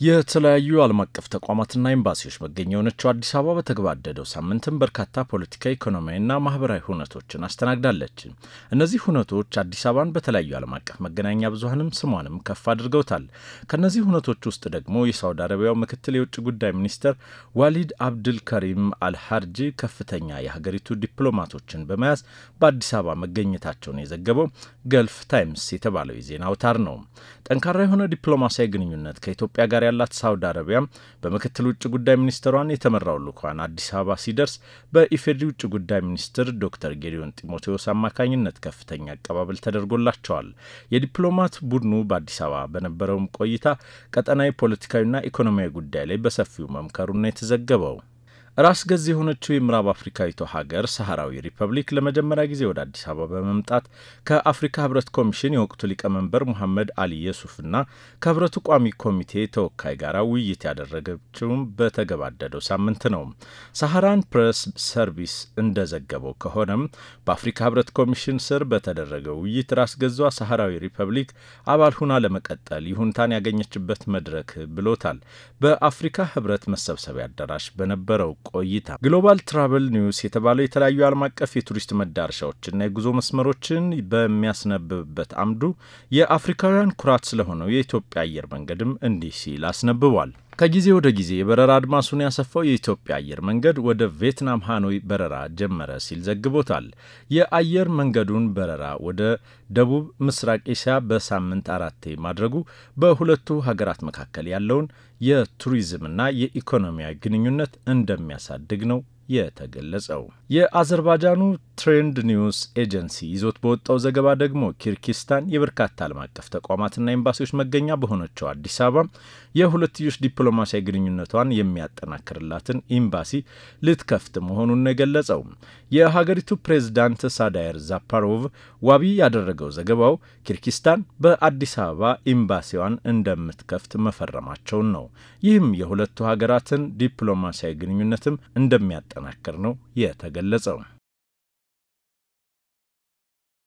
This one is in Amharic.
የተለያዩ ዓለም አቀፍ ተቋማትና ኤምባሲዎች መገኛ የሆነችው አዲስ አበባ በተገባደደው ሳምንትም በርካታ ፖለቲካዊ፣ ኢኮኖሚያዊና ማህበራዊ ሁነቶችን አስተናግዳለች። እነዚህ ሁነቶች አዲስ አበባን በተለያዩ ዓለም አቀፍ መገናኛ ብዙሃንም ስሟንም ከፍ አድርገውታል። ከነዚህ ሁነቶች ውስጥ ደግሞ የሳውዲ አረቢያው ምክትል የውጭ ጉዳይ ሚኒስትር ዋሊድ አብድልከሪም አልሃርጂ ከፍተኛ የሀገሪቱ ዲፕሎማቶችን በመያዝ በአዲስ አበባ መገኘታቸውን የዘገበው ገልፍ ታይምስ የተባለው የዜና አውታር ነው። ጠንካራ የሆነ ዲፕሎማሲያዊ ግንኙነት ከኢትዮጵያ ጋር ያላት ሳውዲ አረቢያ በምክትል ውጭ ጉዳይ ሚኒስትሯን የተመራው ልኡካን አዲስ አበባ ሲደርስ በኢፌዴሪ ውጭ ጉዳይ ሚኒስትር ዶክተር ጌዲዮን ጢሞቴዎስ አማካኝነት ከፍተኛ አቀባበል ተደርጎላቸዋል። የዲፕሎማት ቡድኑ በአዲስ አበባ በነበረውም ቆይታ ቀጠናዊ ፖለቲካዊና ኢኮኖሚያዊ ጉዳይ ላይ በሰፊው መምከሩን የተዘገበው። ራስ ገዝ የሆነችው የምዕራብ አፍሪካዊቷ ሀገር ሳህራዊ ሪፐብሊክ ለመጀመሪያ ጊዜ ወደ አዲስ አበባ በመምጣት ከአፍሪካ ህብረት ኮሚሽን የወቅቱ ሊቀመንበር ሙሐመድ አሊ የሱፍና ከህብረቱ ቋሚ ኮሚቴ ተወካይ ጋር ውይይት ያደረገችውም በተገባደደው ሳምንት ነው። ሳህራን ፕሬስ ሰርቪስ እንደዘገበው ከሆነም በአፍሪካ ህብረት ኮሚሽን ስር በተደረገው ውይይት ራስ ገዟ ሳህራዊ ሪፐብሊክ አባል ሁና ለመቀጠል ይሁንታን ያገኘችበት መድረክ ብሎታል። በአፍሪካ ህብረት መሰብሰቢያ አዳራሽ በነበረው ቆይታ ግሎባል ትራቨል ኒውስ የተባለው የተለያዩ ዓለም አቀፍ የቱሪስት መዳረሻዎችና የጉዞ መስመሮችን በሚያስነብብበት አምዱ የአፍሪካውያን ኩራት ስለሆነው የኢትዮጵያ አየር መንገድም እንዲህ ሲል አስነብቧል። ከጊዜ ወደ ጊዜ የበረራ አድማሱን ያሰፋው የኢትዮጵያ አየር መንገድ ወደ ቪየትናም ሃኖይ በረራ ጀመረ ሲል ዘግቦታል። የአየር መንገዱን በረራ ወደ ደቡብ ምስራቅ ኤስያ በሳምንት 4 ማድረጉ በሁለቱ ሀገራት መካከል ያለውን የቱሪዝምና የኢኮኖሚያዊ ግንኙነት እንደሚያሳድግ ነው የተገለጸው። የአዘርባይጃኑ ትሬንድ ኒውስ ኤጀንሲ ይዞት በወጣው ዘገባ ደግሞ ኪርጊስታን የበርካታ ዓለም አቀፍ ተቋማትና ኤምባሲዎች መገኛ በሆነችው አዲስ አበባ የሁለትዮሽ ዲፕሎማሲያዊ ግንኙነቷን የሚያጠናክርላትን ኤምባሲ ልትከፍት መሆኑን የገለጸው የሀገሪቱ ፕሬዝዳንት ሳዳየር ዛፓሮቭ ዋቢ ያደረገው ዘገባው ኪርጊስታን በአዲስ አበባ ኤምባሲዋን እንደምትከፍት መፈረማቸውን ነው። ይህም የሁለቱ ሀገራትን ዲፕሎማሲያዊ ግንኙነትም እንደሚያጠናክር ነው የተገለጸው።